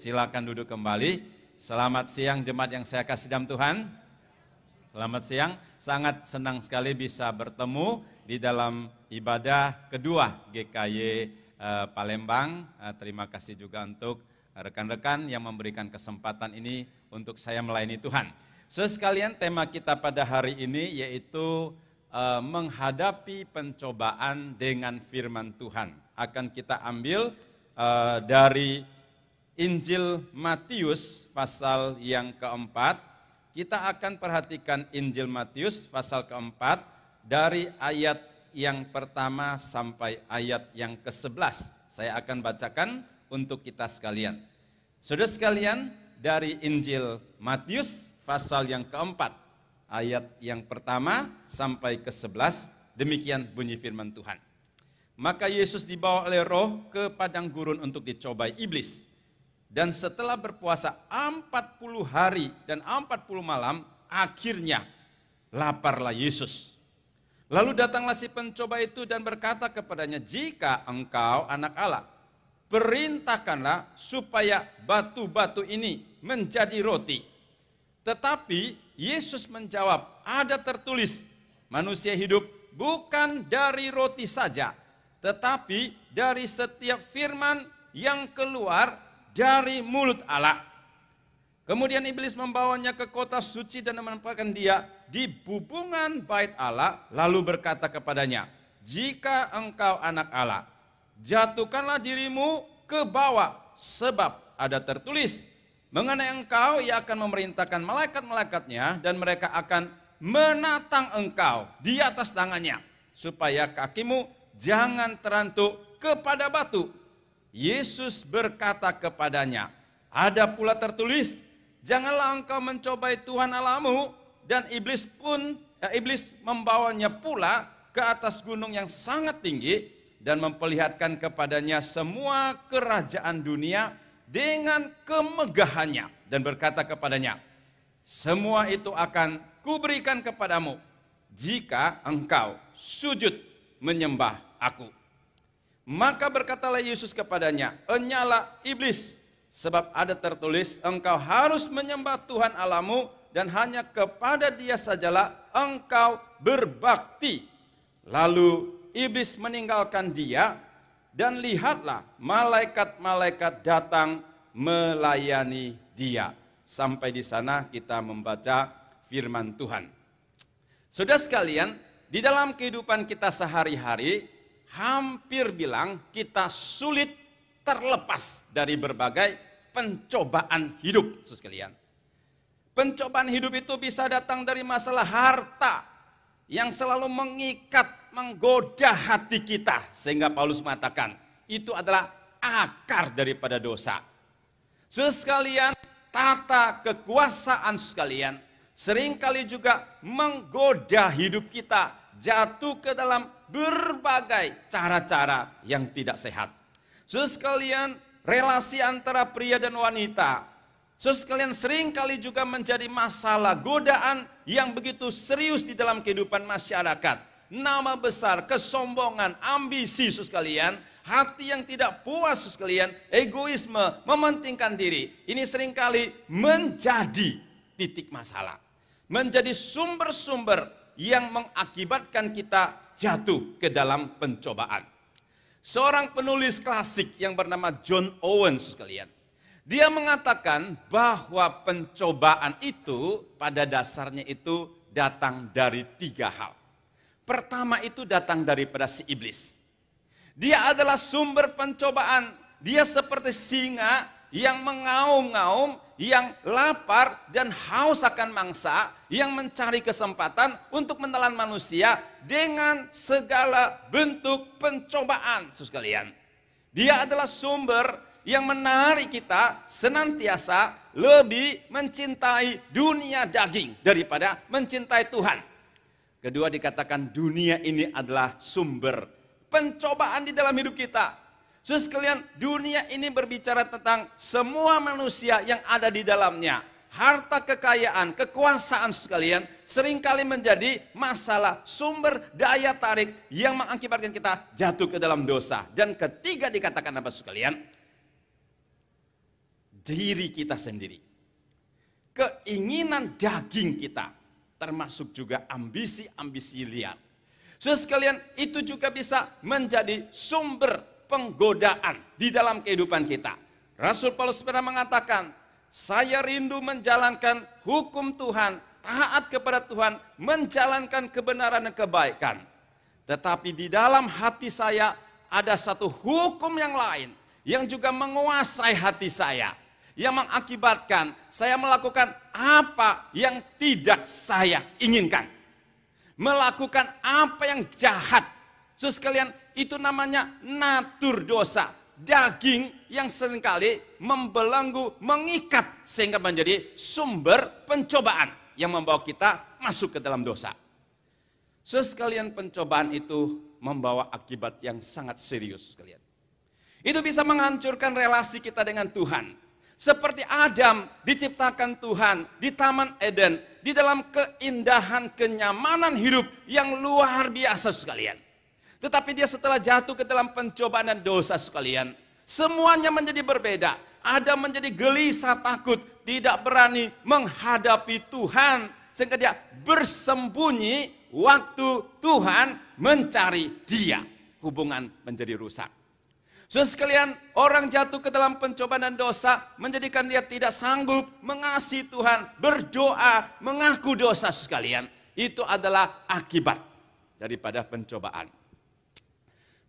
Silakan duduk kembali. Selamat siang jemaat yang saya kasih dalam Tuhan. Selamat siang, sangat senang sekali bisa bertemu di dalam ibadah kedua GKY Palembang. Terima kasih juga untuk rekan-rekan yang memberikan kesempatan ini untuk saya melayani Tuhan. So sekalian, tema kita pada hari ini yaitu menghadapi pencobaan dengan firman Tuhan. Akan kita ambil dari Injil Matius pasal yang keempat. Kita akan perhatikan Injil Matius pasal keempat dari ayat yang pertama sampai ayat yang ke-11. Saya akan bacakan untuk kita sekalian. Saudara sekalian, dari Injil Matius pasal yang keempat, ayat yang pertama sampai ke-11, demikian bunyi firman Tuhan. Maka Yesus dibawa oleh Roh ke padang gurun untuk dicobai iblis. Dan setelah berpuasa 40 hari dan 40 malam, akhirnya laparlah Yesus. Lalu datanglah si pencoba itu dan berkata kepadanya, jika engkau anak Allah, perintahkanlah supaya batu-batu ini menjadi roti. Tetapi Yesus menjawab, ada tertulis, manusia hidup bukan dari roti saja, tetapi dari setiap firman yang keluar dari mulut Allah. Kemudian iblis membawanya ke kota suci dan menempatkan dia di bubungan bait Allah, lalu berkata kepadanya, jika engkau anak Allah, jatuhkanlah dirimu ke bawah, sebab ada tertulis, mengenai engkau ia akan memerintahkan malaikat-malaikatnya dan mereka akan menatang engkau di atas tangannya, supaya kakimu jangan terantuk kepada batu. Yesus berkata kepadanya, ada pula tertulis, janganlah engkau mencobai Tuhan Allahmu, dan iblis membawanya pula ke atas gunung yang sangat tinggi dan memperlihatkan kepadanya semua kerajaan dunia dengan kemegahannya dan berkata kepadanya, semua itu akan kuberikan kepadamu jika engkau sujud menyembah aku. Maka berkatalah Yesus kepadanya, enyalah iblis, sebab ada tertulis, engkau harus menyembah Tuhan Allahmu dan hanya kepada Dia sajalah engkau berbakti. Lalu iblis meninggalkan dia dan lihatlah malaikat-malaikat datang melayani dia. Sampai di sana kita membaca firman Tuhan. Saudara sekalian, di dalam kehidupan kita sehari-hari, hampir bilang kita sulit terlepas dari berbagai pencobaan hidup, saudara sekalian. Pencobaan hidup itu bisa datang dari masalah harta yang selalu mengikat, menggoda hati kita. Sehingga Paulus mengatakan, itu adalah akar daripada dosa. Saudara sekalian, tata kekuasaan sekalian seringkali juga menggoda hidup kita, jatuh ke dalam berbagai cara-cara yang tidak sehat. Saudara sekalian, relasi antara pria dan wanita, saudara sekalian, seringkali juga menjadi masalah, godaan yang begitu serius di dalam kehidupan masyarakat. Nama besar, kesombongan, ambisi, saudara sekalian, hati yang tidak puas, saudara sekalian, egoisme, mementingkan diri. Ini seringkali menjadi titik masalah, menjadi sumber-sumber yang mengakibatkan kita jatuh ke dalam pencobaan. Seorang penulis klasik yang bernama John Owen sekalian, dia mengatakan bahwa pencobaan itu pada dasarnya itu datang dari 3 hal. Pertama itu datang daripada si iblis. Dia adalah sumber pencobaan. Dia seperti singa yang mengaum-ngaum, yang lapar dan haus akan mangsa, yang mencari kesempatan untuk menelan manusia dengan segala bentuk pencobaan, saudara sekalian. Dia adalah sumber yang menarik kita senantiasa lebih mencintai dunia daging daripada mencintai Tuhan. Kedua, dikatakan dunia ini adalah sumber pencobaan di dalam hidup kita. Saudara sekalian, dunia ini berbicara tentang semua manusia yang ada di dalamnya. Harta kekayaan, kekuasaan sekalian seringkali menjadi masalah, sumber daya tarik yang mengakibatkan kita jatuh ke dalam dosa. Dan ketiga dikatakan apa sekalian? diri kita sendiri. Keinginan daging kita, termasuk juga ambisi-ambisi liar. Saudara sekalian, itu juga bisa menjadi sumber penggodaan di dalam kehidupan kita. Rasul Paulus pernah mengatakan, saya rindu menjalankan hukum Tuhan, taat kepada Tuhan, menjalankan kebenaran dan kebaikan. Tetapi di dalam hati saya ada satu hukum yang lain yang juga menguasai hati saya, yang mengakibatkan saya melakukan apa yang tidak saya inginkan. Melakukan apa yang jahat. Saudara sekalian, itu namanya natur dosa. Daging yang seringkali membelenggu, mengikat sehingga menjadi sumber pencobaan yang membawa kita masuk ke dalam dosa. Saudara sekalian, pencobaan itu membawa akibat yang sangat serius sekalian. Itu bisa menghancurkan relasi kita dengan Tuhan. Seperti Adam diciptakan Tuhan di Taman Eden, di dalam keindahan, kenyamanan hidup yang luar biasa sekalian. Tetapi dia setelah jatuh ke dalam pencobaan dan dosa sekalian, semuanya menjadi berbeda. Adam menjadi gelisah, takut, tidak berani menghadapi Tuhan, sehingga dia bersembunyi waktu Tuhan mencari dia. Hubungan menjadi rusak. Saudara sekalian, orang jatuh ke dalam pencobaan dan dosa menjadikan dia tidak sanggup mengasihi Tuhan, berdoa, mengaku dosa sekalian. Itu adalah akibat daripada pencobaan.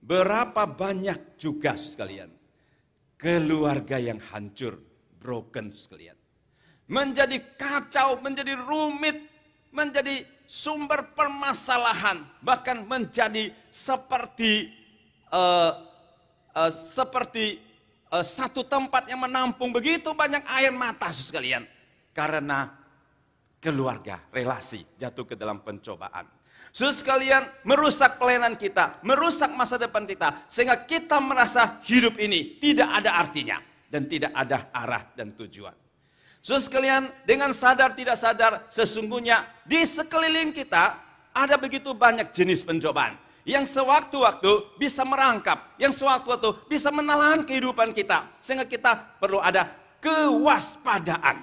Berapa banyak juga sekalian keluarga yang hancur, broken sekalian. Menjadi kacau, menjadi rumit, menjadi sumber permasalahan, bahkan menjadi seperti satu tempat yang menampung begitu banyak air mata sekalian. Karena keluarga, relasi jatuh ke dalam pencobaan. Saudara sekalian, merusak pelayanan kita, merusak masa depan kita, sehingga kita merasa hidup ini tidak ada artinya dan tidak ada arah dan tujuan. Saudara sekalian, dengan sadar tidak sadar, sesungguhnya di sekeliling kita ada begitu banyak jenis pencobaan yang sewaktu-waktu bisa merangkap, yang sewaktu-waktu bisa menelan kehidupan kita, sehingga kita perlu ada kewaspadaan.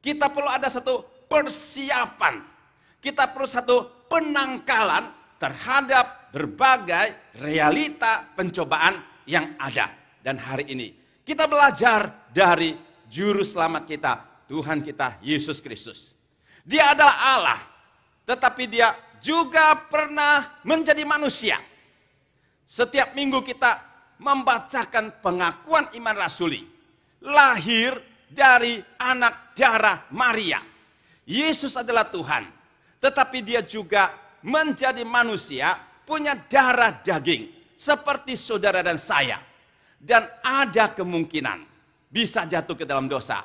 Kita perlu ada satu persiapan. Kita perlu satu penangkalan terhadap berbagai realita pencobaan yang ada. Dan hari ini kita belajar dari juru selamat kita, Tuhan kita Yesus Kristus. Dia adalah Allah, tetapi dia juga pernah menjadi manusia. Setiap minggu kita membacakan pengakuan iman rasuli. Lahir dari anak darah Maria. Yesus adalah Tuhan. Tetapi dia juga menjadi manusia, punya darah daging, seperti saudara dan saya. Dan ada kemungkinan bisa jatuh ke dalam dosa.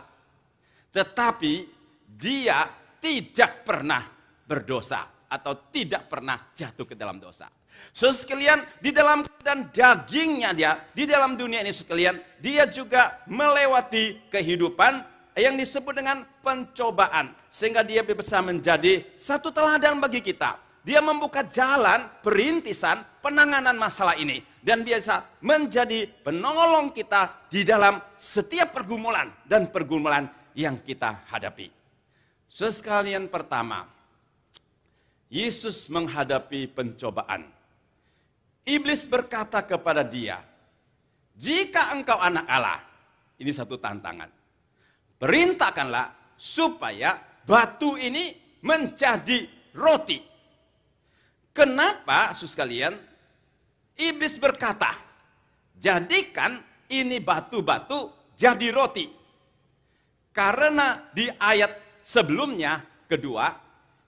Tetapi dia tidak pernah berdosa, atau tidak pernah jatuh ke dalam dosa. Saudara sekalian, di dalam keadaan dagingnya dia, di dalam dunia ini sekalian, dia juga melewati kehidupan yang disebut dengan pencobaan. Sehingga dia bisa menjadi satu teladan bagi kita. Dia membuka jalan perintisan penanganan masalah ini. Dan biasa menjadi penolong kita di dalam setiap pergumulan dan pergumulan yang kita hadapi. Sekalian, pertama, Yesus menghadapi pencobaan. Iblis berkata kepada dia, jika engkau anak Allah, ini satu tantangan. Perintahkanlah supaya batu ini menjadi roti. Kenapa, saudara sekalian, iblis berkata, jadikan ini batu-batu jadi roti. Karena di ayat sebelumnya, kedua,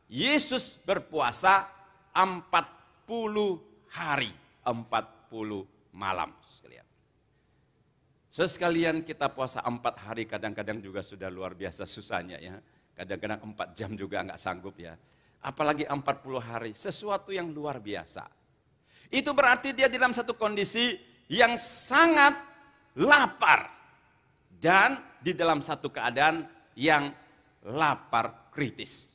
Yesus berpuasa 40 hari, 40 malam sekalian. Sekalian, kita puasa 4 hari kadang-kadang juga sudah luar biasa susahnya ya. Kadang-kadang 4 jam juga nggak sanggup ya. Apalagi 40 hari, sesuatu yang luar biasa. Itu berarti dia dalam satu kondisi yang sangat lapar. Dan di dalam satu keadaan yang lapar kritis.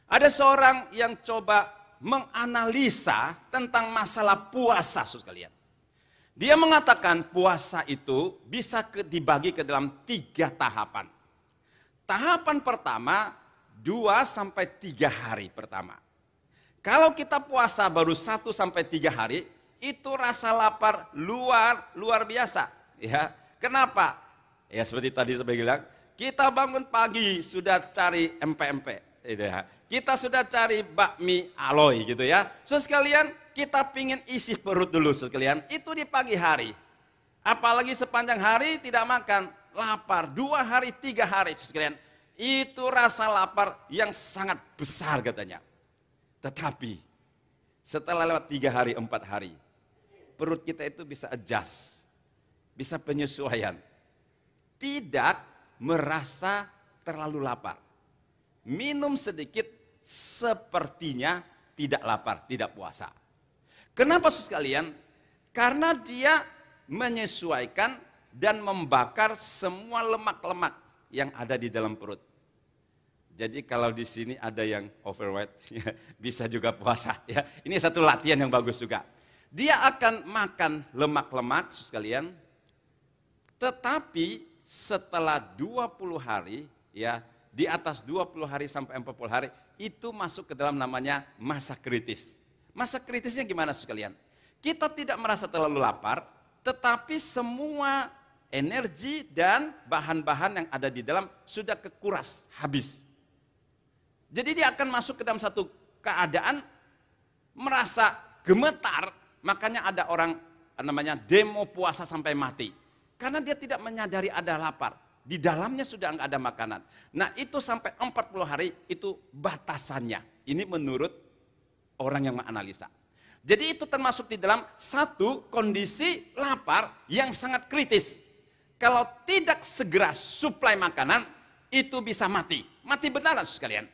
Ada seorang yang coba menganalisa tentang masalah puasa sekalian. Dia mengatakan puasa itu bisa dibagi ke dalam 3 tahapan. Tahapan pertama 2-3 hari pertama. Kalau kita puasa baru 1-3 hari, itu rasa lapar luar biasa. Ya, kenapa? Ya seperti tadi saya bilang, kita bangun pagi sudah cari empek-empek. Gitu ya. Kita sudah cari bakmi aloy gitu ya. So sekalian kita pingin isi perut dulu sekalian, itu di pagi hari. Apalagi sepanjang hari tidak makan, lapar 2 hari 3 hari sekalian. Itu rasa lapar yang sangat besar katanya. Tetapi setelah lewat 3 hari 4 hari, perut kita itu bisa adjust, bisa penyesuaian. Tidak merasa terlalu lapar. Minum sedikit sepertinya tidak lapar, tidak puasa. Kenapa sekalian? Karena dia menyesuaikan dan membakar semua lemak-lemak yang ada di dalam perut. Jadi kalau di sini ada yang overweight, ya, bisa juga puasa. Ya. Ini satu latihan yang bagus juga. Dia akan makan lemak-lemak sekalian, tetapi setelah 20 hari, ya di atas 20 hari sampai 40 hari, itu masuk ke dalam namanya masa kritis. Masa kritisnya gimana sekalian? Kita tidak merasa terlalu lapar, tetapi semua energi dan bahan-bahan yang ada di dalam sudah kekuras, habis. Jadi dia akan masuk ke dalam satu keadaan merasa gemetar, makanya ada orang namanya demo puasa sampai mati. Karena dia tidak menyadari ada lapar. Di dalamnya sudah nggak ada makanan. Nah itu sampai 40 hari itu batasannya. Ini menurut orang yang menganalisa. Jadi itu termasuk di dalam satu kondisi lapar yang sangat kritis. Kalau tidak segera suplai makanan, itu bisa mati. Mati benaran sekalian.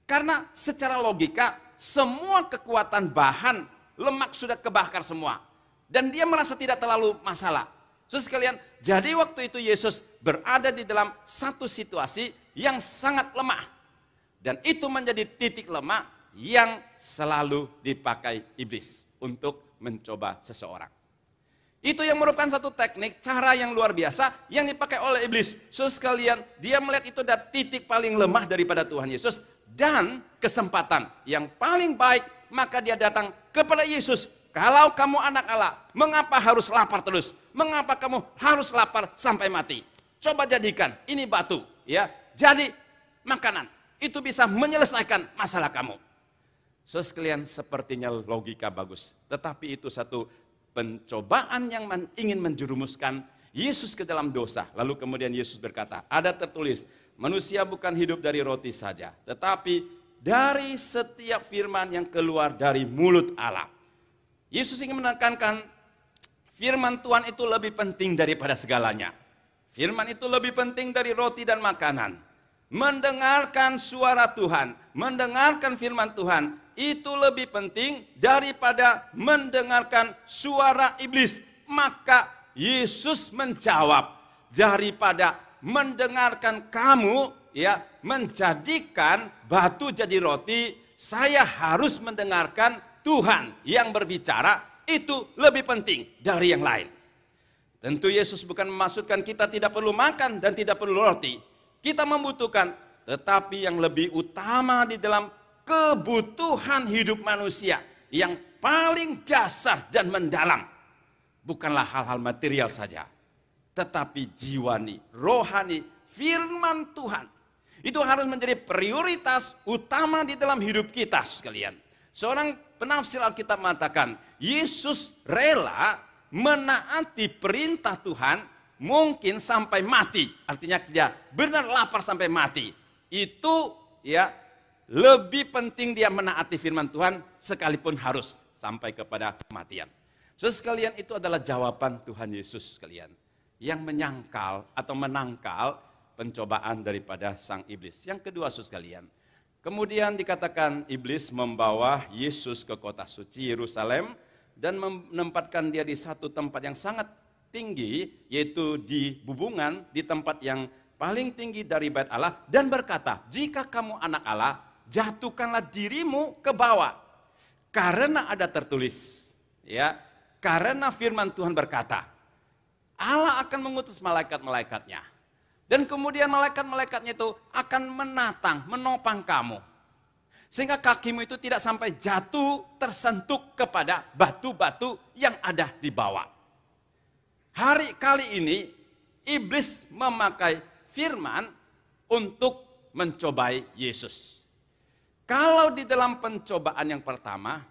Karena secara logika semua kekuatan bahan lemak sudah kebakar semua. Dan dia merasa tidak terlalu masalah. Saudara sekalian, jadi waktu itu Yesus berada di dalam satu situasi yang sangat lemah. Dan itu menjadi titik lemah yang selalu dipakai iblis untuk mencoba seseorang. Itu yang merupakan satu teknik, cara yang luar biasa yang dipakai oleh iblis. Saudara sekalian, dia melihat itu ada titik paling lemah daripada Tuhan Yesus. Dan kesempatan yang paling baik, maka dia datang kepada Yesus. Kalau kamu anak Allah, mengapa harus lapar terus? Mengapa kamu harus lapar sampai mati? Coba jadikan ini batu, ya, jadi makanan. Itu bisa menyelesaikan masalah kamu. Saudara sekalian, sepertinya logika bagus. Tetapi itu satu pencobaan yang ingin menjerumuskan Yesus ke dalam dosa. Lalu kemudian Yesus berkata, ada tertulis, manusia bukan hidup dari roti saja, tetapi dari setiap firman yang keluar dari mulut Allah. Yesus ingin menekankan firman Tuhan itu lebih penting daripada segalanya. Firman itu lebih penting dari roti dan makanan. Mendengarkan suara Tuhan, mendengarkan firman Tuhan, itu lebih penting daripada mendengarkan suara iblis. Maka Yesus menjawab, daripada mendengarkan kamu, ya, menjadikan batu jadi roti, saya harus mendengarkan Tuhan yang berbicara, itu lebih penting dari yang lain. Tentu Yesus bukan memaksudkan kita tidak perlu makan dan tidak perlu roti. Kita membutuhkan, tetapi yang lebih utama di dalam kebutuhan hidup manusia yang paling dasar dan mendalam, bukanlah hal-hal material saja, tetapi jiwani, rohani, firman Tuhan. Itu harus menjadi prioritas utama di dalam hidup kita sekalian. Seorang penafsir Alkitab mengatakan, Yesus rela menaati perintah Tuhan mungkin sampai mati. Artinya dia benar lapar sampai mati. Itu ya lebih penting dia menaati firman Tuhan sekalipun harus sampai kepada kematian. Saudara sekalian, itu adalah jawaban Tuhan Yesus sekalian yang menyangkal atau menangkal pencobaan daripada sang iblis. Yang kedua saudara sekalian, kemudian dikatakan iblis membawa Yesus ke kota suci Yerusalem dan menempatkan dia di satu tempat yang sangat tinggi, yaitu di bubungan, di tempat yang paling tinggi dari bait Allah, dan berkata, jika kamu anak Allah, jatuhkanlah dirimu ke bawah. Karena ada tertulis, ya, Karena firman Tuhan berkata, Allah akan mengutus malaikat-malaikatnya. Dan kemudian malaikat-malaikatnya itu akan menopang kamu. Sehingga kakimu itu tidak sampai jatuh tersentuh kepada batu-batu yang ada di bawah. Kali ini, iblis memakai firman untuk mencobai Yesus. Kalau di dalam pencobaan yang pertama,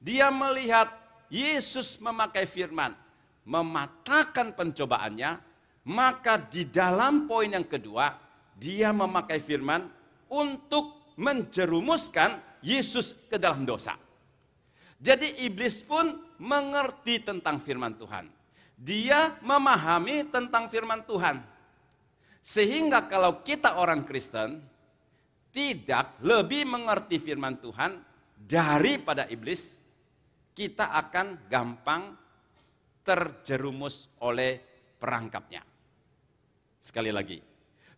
dia melihat Yesus memakai firman, mematahkan pencobaannya, maka di dalam poin yang kedua, dia memakai firman untuk menjerumuskan Yesus ke dalam dosa. Jadi iblis pun mengerti tentang firman Tuhan. Dia memahami tentang firman Tuhan. Sehingga kalau kita orang Kristen tidak lebih mengerti firman Tuhan daripada iblis, kita akan gampang terjerumus oleh perangkapnya. Sekali lagi,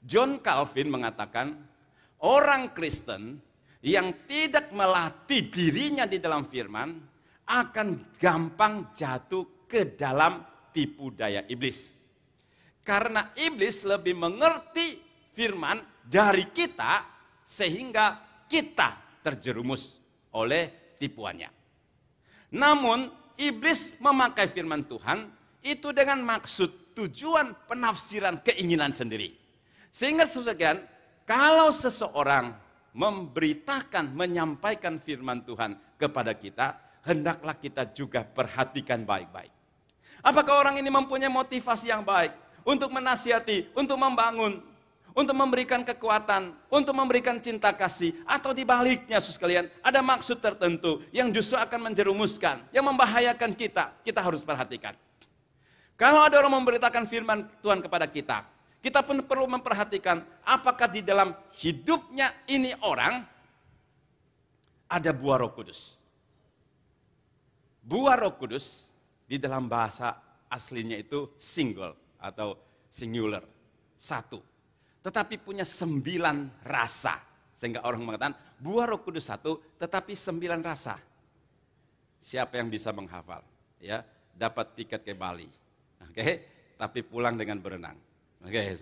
John Calvin mengatakan, orang Kristen yang tidak melatih dirinya di dalam firman akan gampang jatuh ke dalam tipu daya iblis. Karena iblis lebih mengerti firman dari kita sehingga kita terjerumus oleh tipuannya. Namun iblis memakai firman Tuhan itu dengan maksud, tujuan, penafsiran, keinginan sendiri. Sehingga sebagian, kalau seseorang memberitakan, menyampaikan firman Tuhan kepada kita, hendaklah kita juga perhatikan baik-baik. Apakah orang ini mempunyai motivasi yang baik untuk menasihati, untuk membangun, untuk memberikan kekuatan, untuk memberikan cinta kasih, atau di baliknya, saudara sekalian, ada maksud tertentu yang justru akan menjerumuskan, yang membahayakan kita harus perhatikan. Kalau ada orang memberitakan firman Tuhan kepada kita pun perlu memperhatikan apakah di dalam hidupnya ini orang ada buah Roh Kudus. Buah Roh Kudus di dalam bahasa aslinya itu single atau singular, satu. Tetapi punya 9 rasa. Sehingga orang mengatakan buah Roh Kudus 1 tetapi 9 rasa. Siapa yang bisa menghafal? Ya, dapat tiket ke Bali. Oke, tapi pulang dengan berenang. Oke,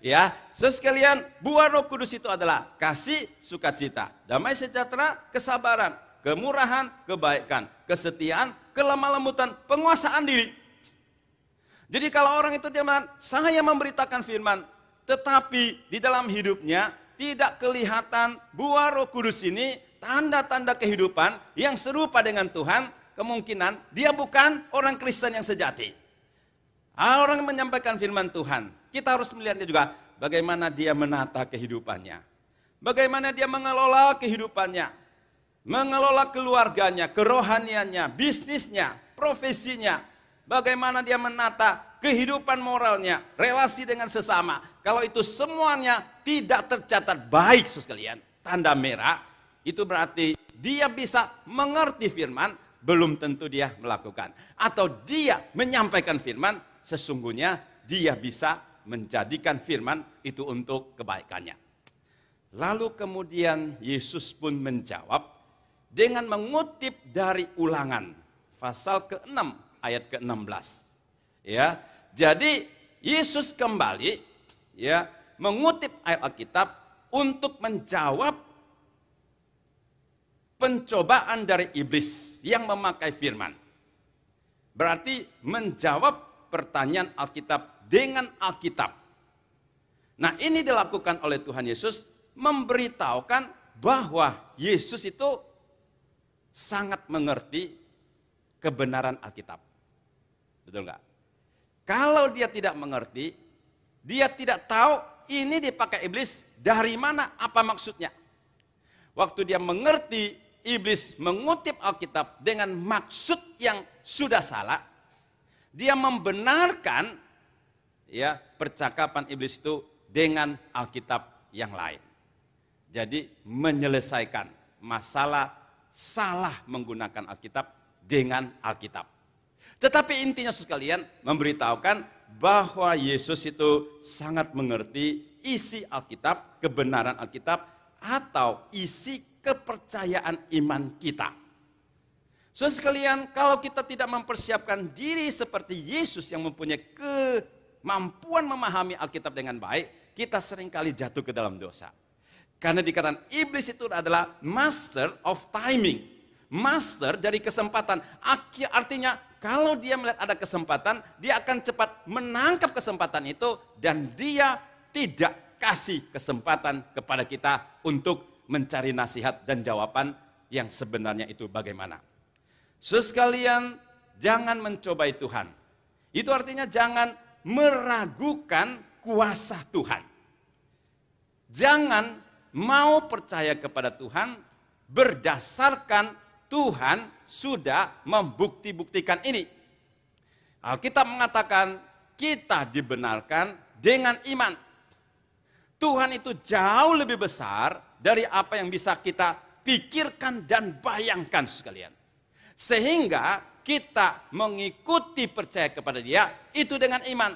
ya, saudara sekalian, buah Roh Kudus itu adalah kasih, sukacita, damai sejahtera, kesabaran, kemurahan, kebaikan, kesetiaan, kelemah lembutan, penguasaan diri. Jadi kalau orang itu dia mengatakan, saya memberitakan firman, tetapi di dalam hidupnya tidak kelihatan buah Roh Kudus ini, tanda-tanda kehidupan yang serupa dengan Tuhan, kemungkinan dia bukan orang Kristen yang sejati. Orang yang menyampaikan firman Tuhan, kita harus melihatnya juga bagaimana dia menata kehidupannya. Bagaimana dia mengelola kehidupannya, mengelola keluarganya, kerohaniannya, bisnisnya, profesinya. Bagaimana dia menata kehidupan moralnya, relasi dengan sesama. Kalau itu semuanya tidak tercatat baik, saudara sekalian, tanda merah, itu berarti dia bisa mengerti firman, belum tentu dia melakukan. Atau dia menyampaikan firman, sesungguhnya dia bisa menjadikan firman itu untuk kebaikannya. Lalu kemudian Yesus pun menjawab dengan mengutip dari Ulangan pasal ke-6 ayat ke-16. Ya, jadi Yesus kembali ya mengutip ayat Alkitab untuk menjawab pencobaan dari iblis yang memakai firman. Berarti menjawab pertanyaan Alkitab dengan Alkitab. Nah, ini dilakukan oleh Tuhan Yesus memberitahukan bahwa Yesus itu sangat mengerti kebenaran Alkitab. Betul nggak? Kalau dia tidak mengerti, dia tidak tahu ini dipakai iblis dari mana, apa maksudnya. Waktu dia mengerti, iblis mengutip Alkitab dengan maksud yang sudah salah, dia membenarkan ya percakapan iblis itu dengan Alkitab yang lain. Jadi menyelesaikan masalah salah menggunakan Alkitab dengan Alkitab. Tetapi intinya sekalian memberitahukan bahwa Yesus itu sangat mengerti isi Alkitab, kebenaran Alkitab, atau isi kepercayaan iman kita. Saudara sekalian, kalau kita tidak mempersiapkan diri seperti Yesus yang mempunyai kemampuan memahami Alkitab dengan baik, kita seringkali jatuh ke dalam dosa. Karena dikatakan iblis itu adalah master of timing. Master dari kesempatan. Artinya kalau dia melihat ada kesempatan, dia akan cepat menangkap kesempatan itu dan dia tidak kasih kesempatan kepada kita untuk mencari nasihat dan jawaban yang sebenarnya itu bagaimana. Saudara sekalian, jangan mencobai Tuhan. Itu artinya jangan meragukan kuasa Tuhan. Jangan mau percaya kepada Tuhan berdasarkan Tuhan sudah membukti-buktikan ini. Alkitab mengatakan kita dibenarkan dengan iman. Tuhan itu jauh lebih besar dari apa yang bisa kita pikirkan dan bayangkan sekalian. Sehingga kita mengikuti percaya kepada Dia itu dengan iman.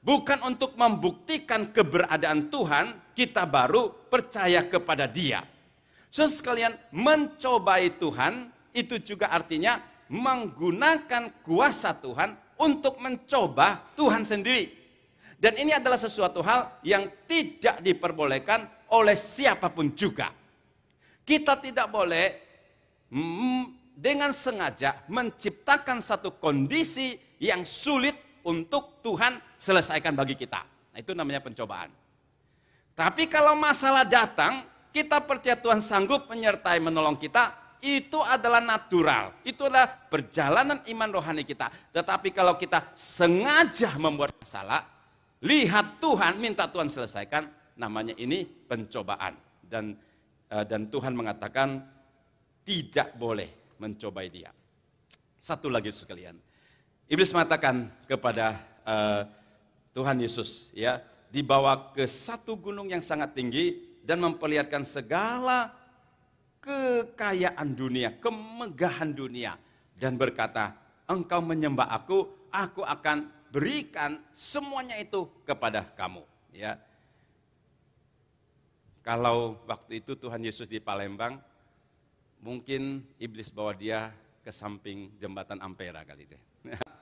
Bukan untuk membuktikan keberadaan Tuhan, kita baru percaya kepada Dia. Saudara sekalian, mencobai Tuhan itu juga artinya menggunakan kuasa Tuhan untuk mencoba Tuhan sendiri. Dan ini adalah sesuatu hal yang tidak diperbolehkan oleh siapapun juga. Kita tidak boleh dengan sengaja menciptakan satu kondisi yang sulit untuk Tuhan selesaikan bagi kita. Nah, itu namanya pencobaan. Tapi kalau masalah datang, kita percaya Tuhan sanggup menyertai menolong kita, itu adalah natural. Itu adalah perjalanan iman rohani kita. Tetapi kalau kita sengaja membuat masalah, lihat Tuhan, minta Tuhan selesaikan, namanya ini pencobaan. Dan Tuhan mengatakan tidak boleh mencobai Dia. Satu lagi sekalian. Iblis mengatakan kepada Tuhan Yesus, ya, dibawa ke satu gunung yang sangat tinggi dan memperlihatkan segala kekayaan dunia, kemegahan dunia, dan berkata, engkau menyembah aku akan berikan semuanya itu kepada kamu. Ya. Kalau waktu itu Tuhan Yesus di Palembang, mungkin iblis bawa dia ke samping jembatan Ampera kali itu.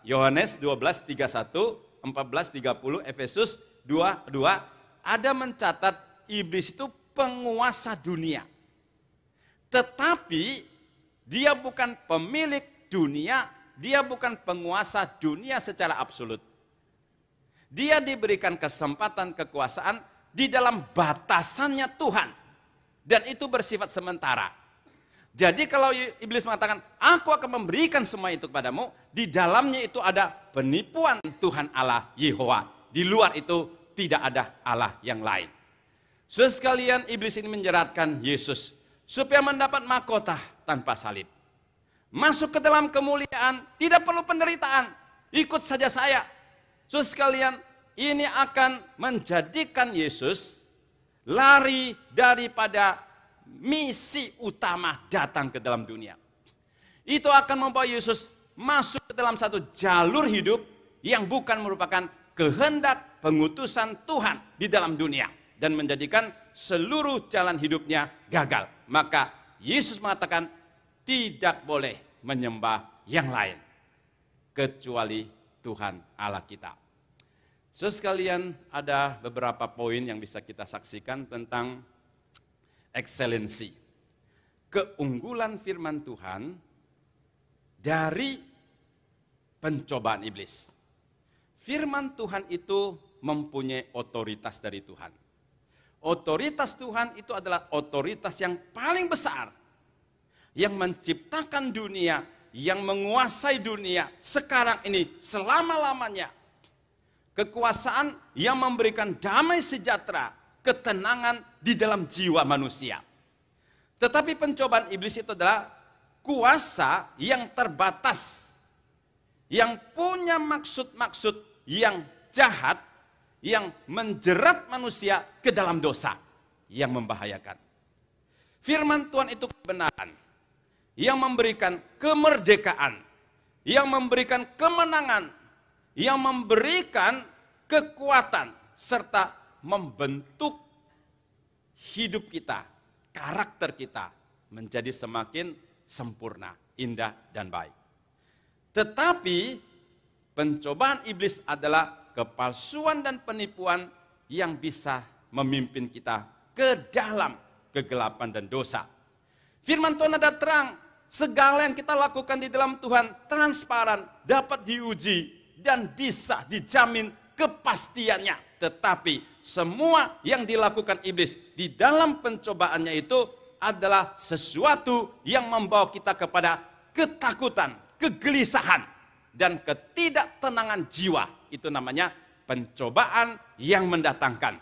Yohanes 12:31, 14:30, Efesus 2:2 ada mencatat iblis itu penguasa dunia. Tetapi dia bukan pemilik dunia, dia bukan penguasa dunia secara absolut. Dia diberikan kesempatan kekuasaan di dalam batasannya Tuhan. Dan itu bersifat sementara. Jadi kalau iblis mengatakan, aku akan memberikan semua itu kepadamu, di dalamnya itu ada penipuan Tuhan Allah Yehowa. Di luar itu tidak ada Allah yang lain. Sekalian iblis ini menjeratkan Yesus supaya mendapat mahkota tanpa salib. Masuk ke dalam kemuliaan, tidak perlu penderitaan. Ikut saja saya. Sekalian, ini akan menjadikan Yesus lari daripada misi utama datang ke dalam dunia. Itu akan membawa Yesus masuk ke dalam satu jalur hidup yang bukan merupakan kehendak pengutusan Tuhan di dalam dunia. Dan menjadikan seluruh jalan hidupnya gagal. Maka Yesus mengatakan tidak boleh menyembah yang lain kecuali Tuhan Allah kita. Sekalian, ada beberapa poin yang bisa kita saksikan tentang ekselensi, keunggulan firman Tuhan dari pencobaan iblis. Firman Tuhan itu mempunyai otoritas dari Tuhan. Otoritas Tuhan itu adalah otoritas yang paling besar, yang menciptakan dunia, yang menguasai dunia sekarang ini selama-lamanya. Kekuasaan yang memberikan damai sejahtera, ketenangan di dalam jiwa manusia. Tetapi pencobaan iblis itu adalah kuasa yang terbatas, yang punya maksud-maksud yang jahat, yang menjerat manusia ke dalam dosa yang membahayakan. Firman Tuhan itu kebenaran, yang memberikan kemerdekaan, yang memberikan kemenangan, yang memberikan kekuatan, serta membentuk hidup kita, karakter kita menjadi semakin sempurna. indah, dan baik. Tetapi pencobaan iblis adalah kepalsuan dan penipuan yang bisa memimpin kita ke dalam kegelapan dan dosa. Firman Tuhan ada terang, segala yang kita lakukan di dalam Tuhan transparan, dapat diuji, dan bisa dijamin kepastiannya. Tetapi semua yang dilakukan iblis di dalam pencobaannya itu adalah sesuatu yang membawa kita kepada ketakutan, kegelisahan, dan ketidaktenangan jiwa. Itu namanya pencobaan yang mendatangkan,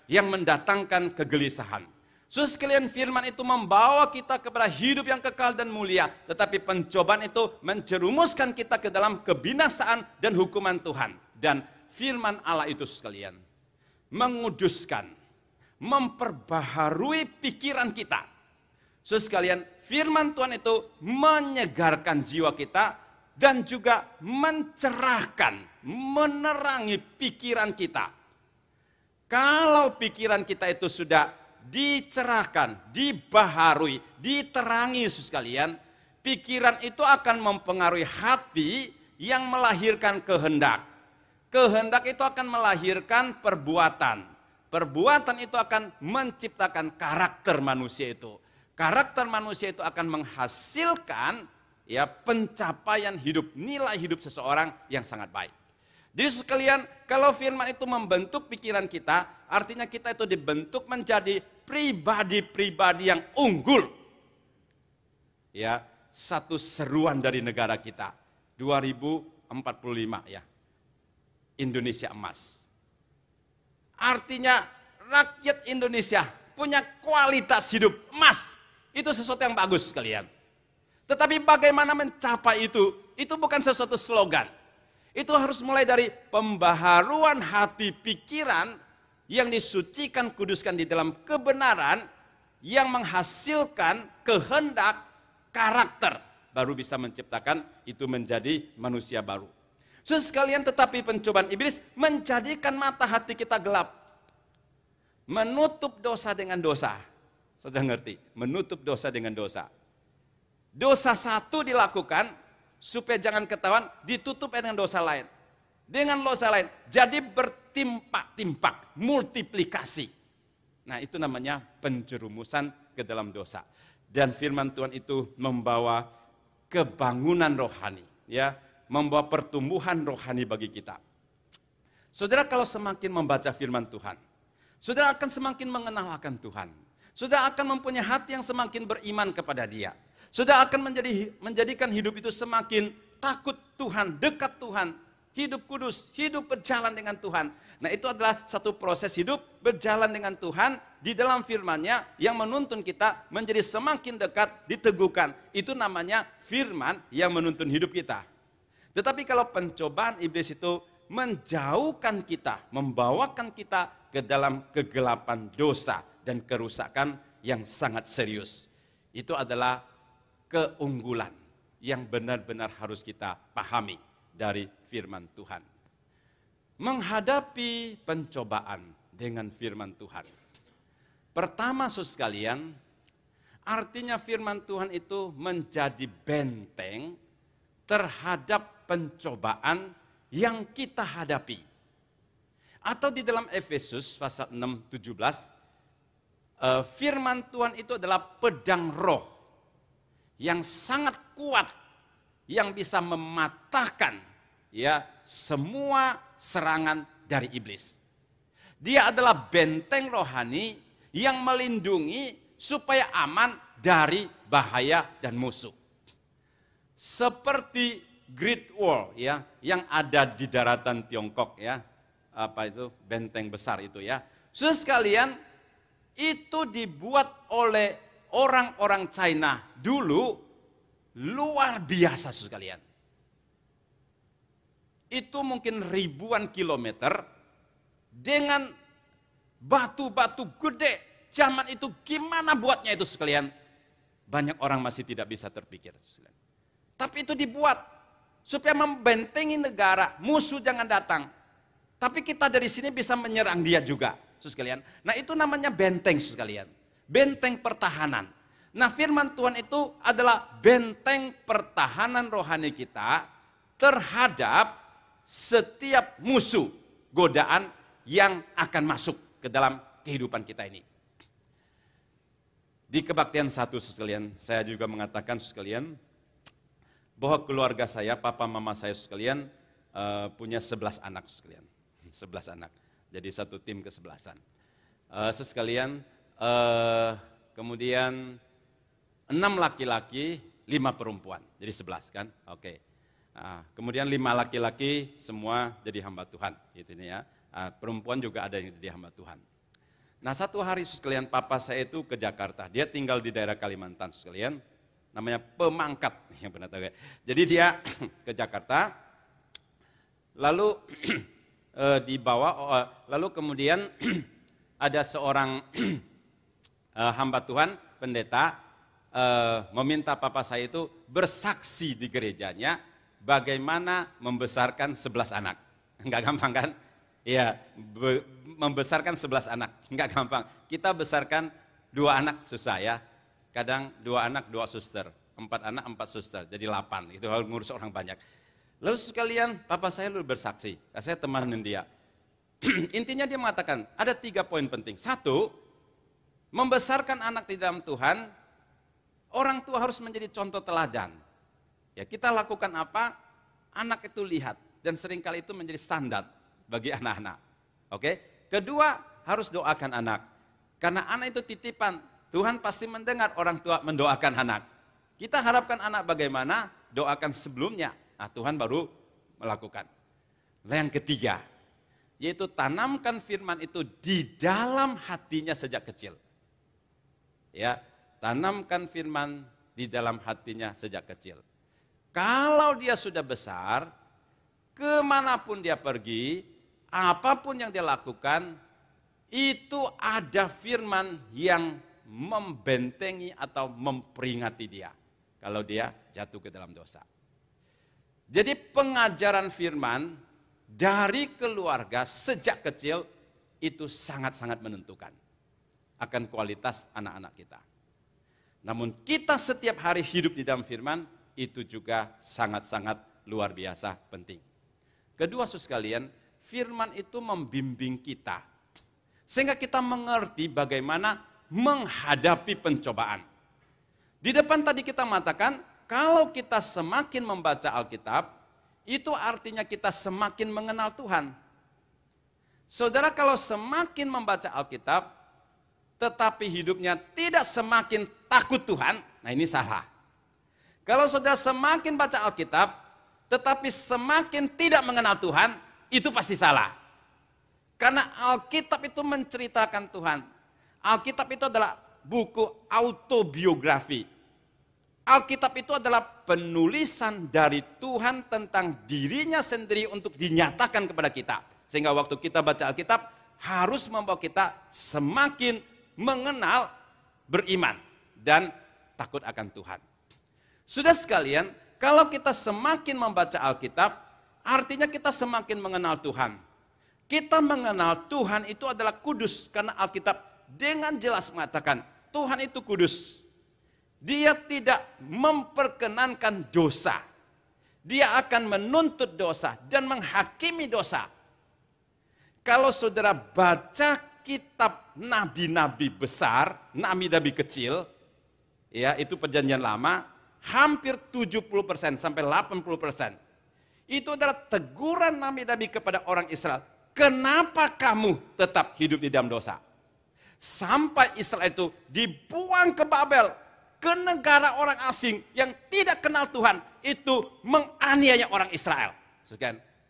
yang mendatangkan kegelisahan. Saudara sekalian, firman itu membawa kita kepada hidup yang kekal dan mulia, tetapi pencobaan itu menjerumuskan kita ke dalam kebinasaan dan hukuman Tuhan. Dan firman Allah itu sekalian menguduskan, memperbaharui pikiran kita. Saudara sekalian, firman Tuhan itu menyegarkan jiwa kita dan juga mencerahkan, menerangi pikiran kita. Kalau pikiran kita itu sudah dicerahkan, dibaharui, diterangi sekalian, pikiran itu akan mempengaruhi hati yang melahirkan kehendak. Kehendak itu akan melahirkan perbuatan. Perbuatan itu akan menciptakan karakter manusia itu. Karakter manusia itu akan menghasilkan pencapaian hidup, nilai hidup seseorang yang sangat baik. Jadi sekalian, kalau firman itu membentuk pikiran kita, artinya kita itu dibentuk menjadi pribadi-pribadi yang unggul. Satu seruan dari negara kita, 2045 Indonesia emas. Artinya rakyat Indonesia punya kualitas hidup emas. Itu sesuatu yang bagus sekalian. Tetapi bagaimana mencapai itu bukan sesuatu slogan. Itu harus mulai dari pembaharuan hati pikiran yang disucikan, kuduskan di dalam kebenaran yang menghasilkan kehendak, karakter. Baru bisa menciptakan itu menjadi manusia baru. Saudara sekalian, tetapi pencobaan iblis menjadikan mata hati kita gelap. Menutup dosa dengan dosa. Saudara ngerti? Menutup dosa dengan dosa. Dosa satu dilakukan supaya jangan ketahuan, ditutup dengan dosa lain. Dengan dosa lain, jadi bertimpak-timpak, multiplikasi. Nah, itu namanya penjerumusan ke dalam dosa. Dan firman Tuhan itu membawa kebangunan rohani, membawa pertumbuhan rohani bagi kita. Saudara, kalau semakin membaca firman Tuhan, saudara akan semakin mengenal akan Tuhan. Saudara akan mempunyai hati yang semakin beriman kepada Dia. Saudara akan menjadikan hidup itu semakin takut Tuhan, dekat Tuhan, hidup kudus, hidup berjalan dengan Tuhan. Nah, itu adalah satu proses hidup berjalan dengan Tuhan di dalam firman-Nya yang menuntun kita menjadi semakin dekat, diteguhkan. Itu namanya firman yang menuntun hidup kita. Tetapi kalau pencobaan iblis itu menjauhkan kita, membawakan kita ke dalam kegelapan dosa dan kerusakan yang sangat serius. Itu adalah keunggulan yang benar-benar harus kita pahami dari firman Tuhan. Menghadapi pencobaan dengan firman Tuhan. Pertama, saudara sekalian, artinya firman Tuhan itu menjadi benteng terhadap pencobaan yang kita hadapi. Atau di dalam Efesus pasal 6:17, firman Tuhan itu adalah pedang roh yang sangat kuat, yang bisa mematahkan semua serangan dari iblis. Dia adalah benteng rohani yang melindungi supaya aman dari bahaya dan musuh. Seperti Great Wall yang ada di daratan Tiongkok benteng besar itu Saudara sekalian, itu dibuat oleh orang-orang China dulu luar biasa sekalian. Itu mungkin ribuan kilometer dengan batu-batu gede. Zaman itu gimana buatnya itu sekalian? Banyak orang masih tidak bisa terpikir. Tapi itu dibuat supaya membentengi negara, musuh jangan datang. Tapi kita dari sini bisa menyerang dia juga, sekalian. Nah, itu namanya benteng sekalian. Benteng pertahanan. Nah, firman Tuhan itu adalah benteng pertahanan rohani kita terhadap setiap musuh, godaan yang akan masuk ke dalam kehidupan kita ini. Di kebaktian 1 sekalian, saya juga mengatakan sekalian, bahwa keluarga saya, papa mama saya sekalian, punya 11 anak sekalian. 11 anak, jadi satu tim ke-11-an. Sekalian, kemudian 6 laki-laki, 5 perempuan, jadi 11 kan, oke. Nah, kemudian 5 laki-laki semua jadi hamba Tuhan, gitu ini ya. Perempuan juga ada yang jadi hamba Tuhan. Nah, satu hari sekalian papa saya itu ke Jakarta, dia tinggal di daerah Kalimantan sekalian, namanya Pemangkat, yang pernah tahu ya. Jadi dia ke Jakarta, lalu lalu kemudian ada seorang hamba Tuhan, pendeta, meminta papa saya itu bersaksi di gerejanya bagaimana membesarkan 11 anak. Enggak gampang kan? Iya, membesarkan 11 anak, enggak gampang. Kita besarkan 2 anak susah ya. Kadang 2 anak 2 suster, 4 anak 4 suster, jadi 8. Itu harus ngurus orang banyak. Lalu sekalian papa saya lalu bersaksi, saya temanin dia. Intinya dia mengatakan ada 3 poin penting. 1, membesarkan anak di dalam Tuhan, orang tua harus menjadi contoh teladan. Ya, kita lakukan apa, anak itu lihat, dan seringkali itu menjadi standar bagi anak-anak. Oke? Kedua, harus doakan anak. Karena anak itu titipan, Tuhan pasti mendengar orang tua mendoakan anak. Kita harapkan anak bagaimana, doakan sebelumnya. Nah, Tuhan baru melakukan. Nah, yang ketiga, yaitu tanamkan firman itu di dalam hatinya sejak kecil. Ya, tanamkan firman di dalam hatinya sejak kecil. Kalau dia sudah besar, kemanapun dia pergi, apapun yang dia lakukan, itu ada firman yang membentengi atau memperingati dia kalau dia jatuh ke dalam dosa. Jadi pengajaran firman dari keluarga sejak kecil itu sangat-sangat menentukan akan kualitas anak-anak kita. Namun kita setiap hari hidup di dalam firman itu juga sangat-sangat luar biasa penting. Kedua, saudara sekalian, firman itu membimbing kita sehingga kita mengerti bagaimana menghadapi pencobaan. Di depan tadi kita mengatakan, kalau kita semakin membaca Alkitab, itu artinya kita semakin mengenal Tuhan. Saudara, kalau semakin membaca Alkitab, tetapi hidupnya tidak semakin takut Tuhan, nah ini salah. Kalau saudara semakin baca Alkitab, tetapi semakin tidak mengenal Tuhan, itu pasti salah. Karena Alkitab itu menceritakan Tuhan. Alkitab itu adalah buku autobiografi. Alkitab itu adalah penulisan dari Tuhan tentang dirinya sendiri untuk dinyatakan kepada kita. Sehingga waktu kita baca Alkitab harus membawa kita semakin mengenal, beriman, dan takut akan Tuhan. Sudah sekalian, kalau kita semakin membaca Alkitab, artinya kita semakin mengenal Tuhan. Kita mengenal Tuhan itu adalah kudus, karena Alkitab dengan jelas mengatakan Tuhan itu kudus. Dia tidak memperkenankan dosa. Dia akan menuntut dosa dan menghakimi dosa. Kalau saudara baca kitab nabi-nabi besar, nabi-nabi kecil, ya itu perjanjian lama, hampir 70% sampai 80%. Itu adalah teguran nabi-nabi kepada orang Israel. Kenapa kamu tetap hidup di dalam dosa? Sampai Israel itu dibuang ke Babel, ke negara orang asing yang tidak kenal Tuhan, itu menganiaya orang Israel.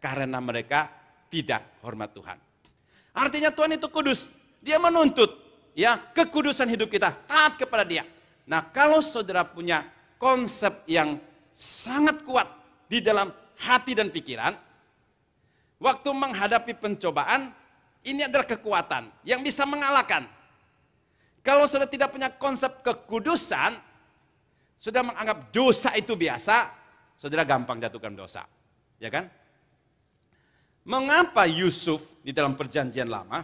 Karena mereka tidak hormat Tuhan. Artinya Tuhan itu kudus, dia menuntut ya kekudusan hidup kita, taat kepada dia. Nah, kalau saudara punya konsep yang sangat kuat di dalam hati dan pikiran, waktu menghadapi pencobaan, ini adalah kekuatan yang bisa mengalahkan. Kalau saudara tidak punya konsep kekudusan, saudara menganggap dosa itu biasa, saudara gampang jatuhkan dosa. Ya kan? Mengapa Yusuf di dalam perjanjian lama,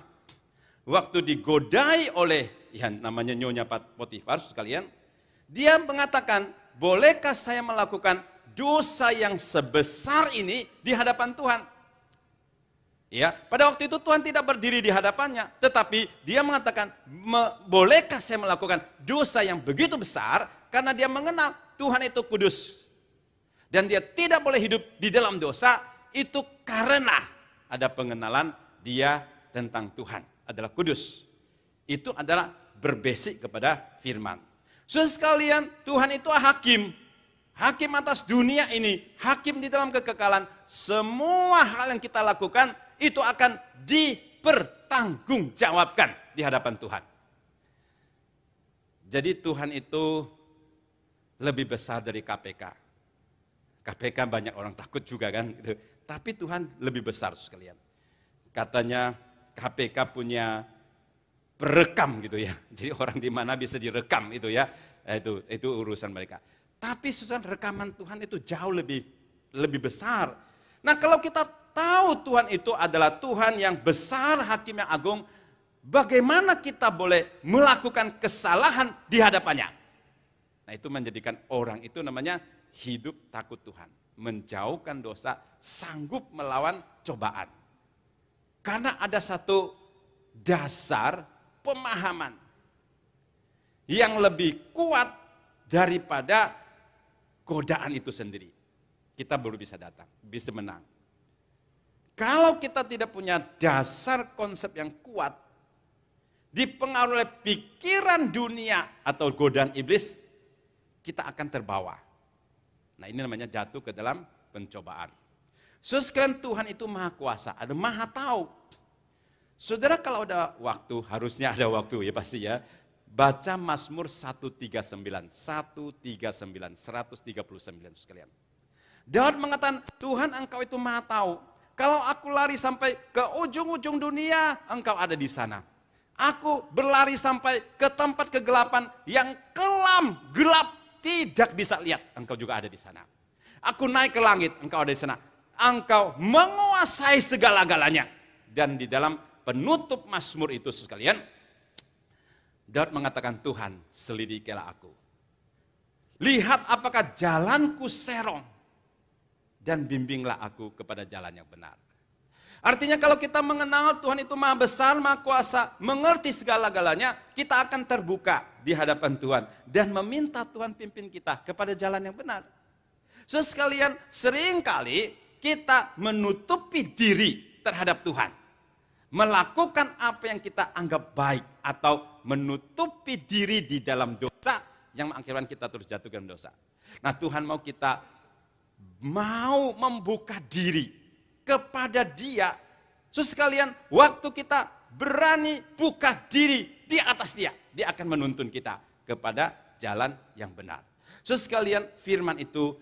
waktu digodai oleh, ya namanya Nyonya Potifar sekalian, Dia mengatakan, bolehkah saya melakukan dosa yang sebesar ini di hadapan Tuhan? Ya, pada waktu itu Tuhan tidak berdiri di hadapannya, tetapi dia mengatakan, bolehkah saya melakukan dosa yang begitu besar, karena dia mengenal Tuhan itu kudus. Dan dia tidak boleh hidup di dalam dosa, itu karena ada pengenalan dia tentang Tuhan adalah kudus. Itu adalah berbasik kepada firman. Saudara sekalian, Tuhan itu hakim. Hakim atas dunia ini, hakim di dalam kekekalan. Semua hal yang kita lakukan itu akan dipertanggungjawabkan di hadapan Tuhan. Jadi Tuhan itu lebih besar dari KPK. KPK banyak orang takut juga kan, gitu. Tapi Tuhan lebih besar sekalian. Katanya KPK punya perekam gitu ya. Jadi orang di mana bisa direkam itu ya. Itu urusan mereka. Tapi saudara, rekaman Tuhan itu jauh lebih besar. Nah, kalau kita tahu Tuhan itu adalah Tuhan yang besar, hakim yang agung, bagaimana kita boleh melakukan kesalahan di hadapannya? Nah, itu menjadikan orang itu namanya hidup takut Tuhan, menjauhkan dosa, sanggup melawan cobaan. Karena ada satu dasar pemahaman yang lebih kuat daripada godaan itu sendiri. Kita baru bisa datang, bisa menang. Kalau kita tidak punya dasar konsep yang kuat, dipengaruhi oleh pikiran dunia atau godaan iblis, kita akan terbawa. Nah, ini namanya jatuh ke dalam pencobaan. Saudara sekalian, Tuhan itu maha kuasa, ada maha tahu. Saudara kalau ada waktu, harusnya ada waktu ya pasti ya, baca Mazmur 139 sekalian. Daud mengatakan, Tuhan engkau itu maha tahu. Kalau aku lari sampai ke ujung-ujung dunia, engkau ada di sana. Aku berlari sampai ke tempat kegelapan yang kelam, gelap, tidak bisa lihat, engkau juga ada di sana. Aku naik ke langit, engkau ada di sana. Engkau menguasai segala-galanya. Dan di dalam penutup Mazmur itu sekalian, Daud mengatakan, Tuhan selidikilah aku. Lihat apakah jalanku serong. Dan bimbinglah aku kepada jalan yang benar. Artinya kalau kita mengenal Tuhan itu maha besar, maha kuasa, mengerti segala-galanya, kita akan terbuka di hadapan Tuhan. Dan meminta Tuhan pimpin kita kepada jalan yang benar. Sekalian, seringkali kita menutupi diri terhadap Tuhan. Melakukan apa yang kita anggap baik. Atau menutupi diri di dalam dosa yang mengakibatkan kita terus jatuh ke dalam dosa. Nah, Tuhan mau membuka diri kepada Dia. Sekalian, waktu kita berani buka diri di atas Dia, Dia akan menuntun kita kepada jalan yang benar. Sekalian, firman itu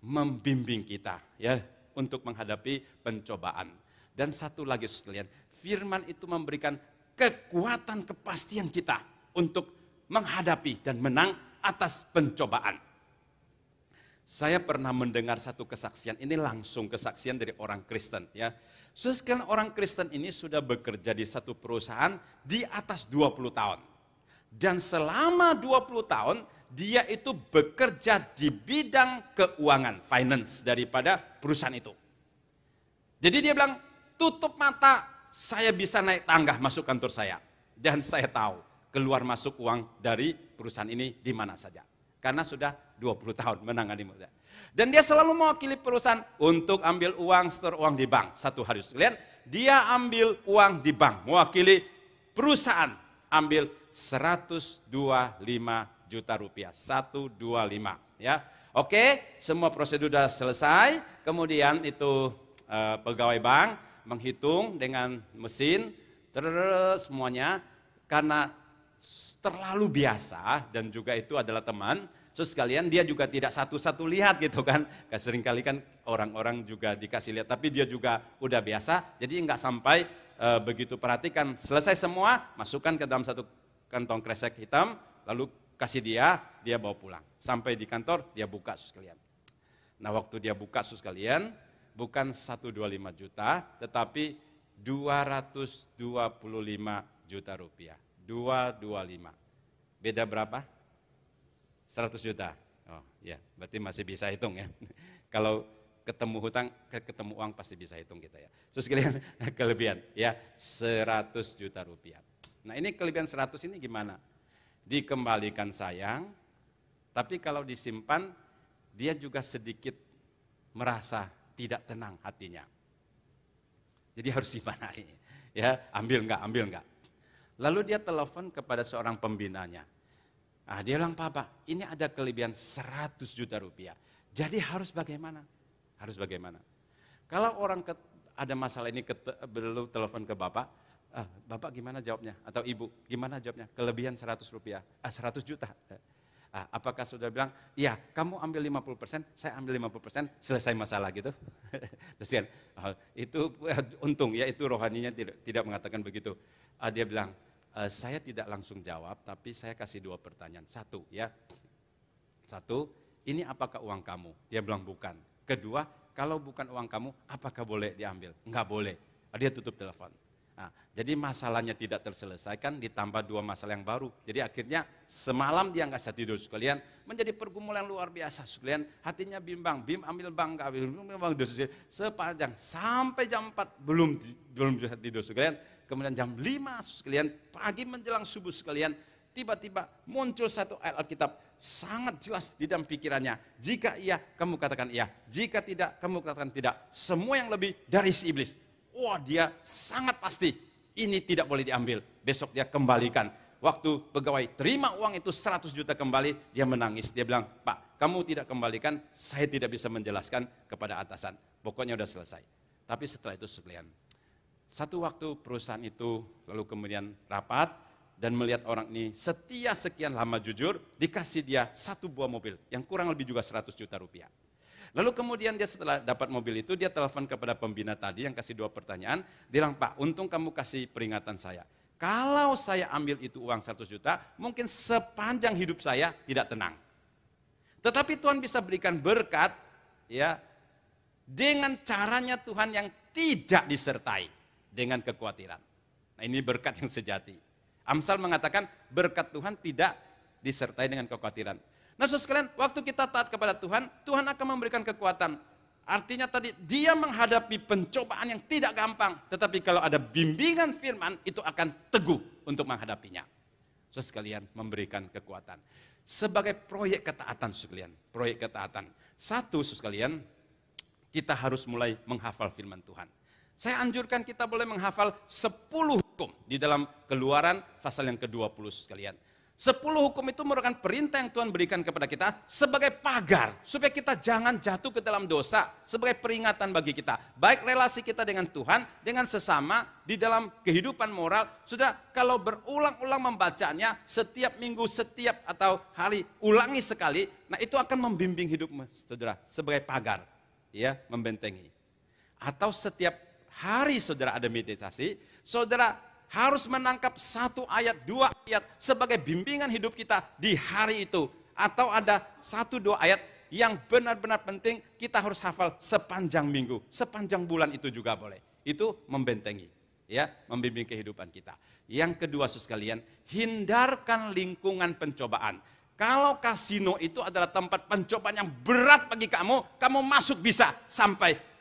membimbing kita ya untuk menghadapi pencobaan. Dan satu lagi sekalian, firman itu memberikan kekuatan kepastian kita untuk menghadapi dan menang atas pencobaan. Saya pernah mendengar satu kesaksian, ini langsung kesaksian dari orang Kristen ya. Sekarang orang Kristen ini sudah bekerja di satu perusahaan di atas 20 tahun. Dan selama 20 tahun dia itu bekerja di bidang keuangan, finance daripada perusahaan itu. Jadi dia bilang, tutup mata, saya bisa naik tangga masuk kantor saya. Dan saya tahu keluar masuk uang dari perusahaan ini di mana saja. Karena sudah 20 tahun menangani muda. Dan dia selalu mewakili perusahaan untuk ambil uang, setor uang di bank. Satu hari sekalian, dia ambil uang di bank. Mewakili perusahaan, ambil 125 juta rupiah. 125 ya. Oke, semua prosedur sudah selesai. Kemudian itu pegawai bank menghitung dengan mesin. Terus semuanya karena terlalu biasa dan juga itu adalah teman. Sekalian dia juga tidak satu-satu lihat gitu kan. Seringkali kan orang-orang juga dikasih lihat tapi dia juga udah biasa. Jadi enggak sampai begitu perhatikan. Selesai semua, masukkan ke dalam satu kantong kresek hitam, lalu kasih dia bawa pulang. Sampai di kantor dia buka sekalian. Nah, waktu dia buka sekalian, bukan 125 juta, tetapi 225 juta rupiah. 225. Beda berapa? 100 juta. Oh ya, berarti masih bisa hitung ya. Kalau ketemu hutang, ketemu uang pasti bisa hitung kita ya. Terus kalian kelebihan ya 100 juta rupiah. Nah ini kelebihan 100 ini gimana? Dikembalikan sayang, tapi kalau disimpan dia juga sedikit merasa tidak tenang hatinya. Jadi harus gimana ini? Ya, ambil enggak. Lalu dia telepon kepada seorang pembinanya. Ah, dia bilang, Pak, ini ada kelebihan 100 juta rupiah. Jadi harus bagaimana? Harus bagaimana? Kalau orang ada masalah ini belum telepon ke Bapak, Bapak gimana jawabnya? Atau Ibu, gimana jawabnya? Kelebihan 100 rupiah, 100 juta. Apakah sudah bilang, ya kamu ambil 50%, saya ambil 50%, selesai masalah gitu. Terus dia, itu untung ya, itu rohaninya tidak mengatakan begitu. Dia bilang, saya tidak langsung jawab, tapi saya kasih 2 pertanyaan. Satu, ini apakah uang kamu? Dia bilang bukan. Kedua, kalau bukan uang kamu, apakah boleh diambil? Enggak boleh. Dia tutup telepon. Nah, jadi masalahnya tidak terselesaikan, ditambah 2 masalah yang baru. Jadi akhirnya semalam dia nggak bisa tidur sekalian, menjadi pergumulan luar biasa sekalian. Hatinya bimbang, ambil bank, sepanjang sampai jam 4 belum bisa tidur sekalian. Kemudian jam 5 sekalian, pagi menjelang subuh sekalian, tiba-tiba muncul satu ayat Alkitab sangat jelas di dalam pikirannya. Jika iya, kamu katakan iya. Jika tidak, kamu katakan tidak. Semua yang lebih dari si iblis. Wah, dia sangat pasti ini tidak boleh diambil. Besok dia kembalikan. Waktu pegawai terima uang itu 100 juta kembali, dia menangis. Dia bilang, Pak, kamu tidak kembalikan, saya tidak bisa menjelaskan kepada atasan. Pokoknya udah selesai. Tapi setelah itu sekalian, satu waktu perusahaan itu lalu kemudian rapat dan melihat orang ini setia sekian lama jujur, dikasih dia 1 buah mobil yang kurang lebih juga 100 juta rupiah. Lalu kemudian dia setelah dapat mobil itu, dia telepon kepada pembina tadi yang kasih 2 pertanyaan. Dia bilang, Pak, untung kamu kasih peringatan saya. Kalau saya ambil itu uang 100 juta, mungkin sepanjang hidup saya tidak tenang. Tetapi Tuhan bisa berikan berkat ya dengan caranya Tuhan yang tidak disertai dengan kekhawatiran. Nah ini berkat yang sejati. Amsal mengatakan berkat Tuhan tidak disertai dengan kekhawatiran. Nah saudara sekalian, waktu kita taat kepada Tuhan, Tuhan akan memberikan kekuatan. Artinya tadi dia menghadapi pencobaan yang tidak gampang. Tetapi kalau ada bimbingan firman, itu akan teguh untuk menghadapinya. Saudara sekalian, memberikan kekuatan. Sebagai proyek ketaatan sekalian, proyek ketaatan. Satu saudara sekalian, kita harus mulai menghafal firman Tuhan. Saya anjurkan kita boleh menghafal 10 hukum di dalam Keluaran pasal yang ke-20 sekalian. 10 hukum itu merupakan perintah yang Tuhan berikan kepada kita sebagai pagar supaya kita jangan jatuh ke dalam dosa, sebagai peringatan bagi kita. Baik relasi kita dengan Tuhan, dengan sesama, di dalam kehidupan moral. Sudah kalau berulang-ulang membacanya, setiap minggu, setiap atau hari, ulangi sekali, nah itu akan membimbing hidupmu, saudara, sebagai pagar, ya, membentengi. Atau setiap hari saudara ada meditasi, saudara harus menangkap 1 ayat, 2 ayat sebagai bimbingan hidup kita di hari itu. Atau ada 1-2 ayat yang benar-benar penting kita harus hafal sepanjang minggu, sepanjang bulan itu juga boleh. Itu membentengi, ya, membimbing kehidupan kita. Yang kedua saudara sekalian, hindarkan lingkungan pencobaan. Kalau kasino itu adalah tempat pencobaan yang berat bagi kamu, kamu masuk bisa sampai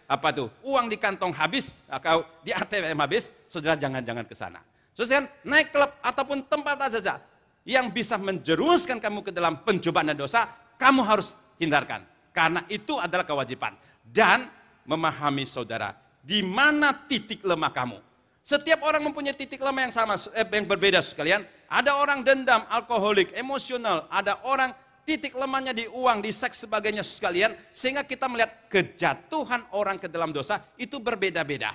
uang di kantong habis, atau di ATM habis, saudara jangan ke sana. Saudara naik klub ataupun tempat apa saja yang bisa menjerumuskan kamu ke dalam pencobaan dan dosa, kamu harus hindarkan. Karena itu adalah kewajiban. Dan memahami saudara, di mana titik lemah kamu. Setiap orang mempunyai titik lemah yang sama, yang berbeda sekalian. Ada orang dendam, alkoholik, emosional, ada orang titik lemahnya di uang, di seks sebagainya sekalian, sehingga kita melihat kejatuhan orang ke dalam dosa itu berbeda-beda.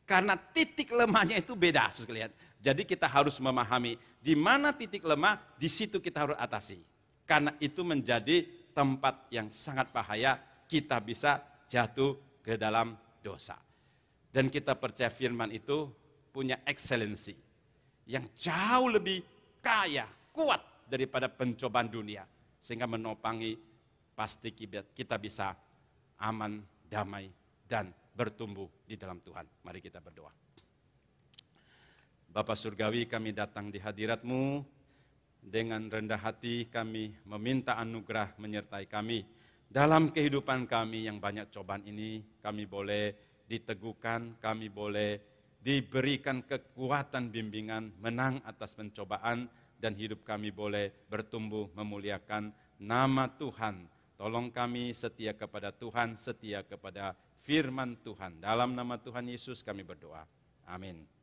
Karena titik lemahnya itu beda sekalian. Jadi kita harus memahami di mana titik lemah, di situ kita harus atasi. Karena itu menjadi tempat yang sangat bahaya, kita bisa jatuh ke dalam dosa. Dan kita percaya firman itu punya excellency yang jauh lebih kaya, kuat daripada pencobaan dunia. Sehingga menopang pasti kita bisa aman, damai, dan bertumbuh di dalam Tuhan. Mari kita berdoa. Bapa Surgawi, kami datang di hadirat-Mu dengan rendah hati kami meminta anugerah menyertai kami. Dalam kehidupan kami yang banyak cobaan ini, kami boleh diteguhkan, kami boleh diberikan kekuatan bimbingan, menang atas pencobaan, dan hidup kami boleh bertumbuh memuliakan nama Tuhan. Tolong kami setia kepada Tuhan, setia kepada firman Tuhan. Dalam nama Tuhan Yesus kami berdoa. Amin.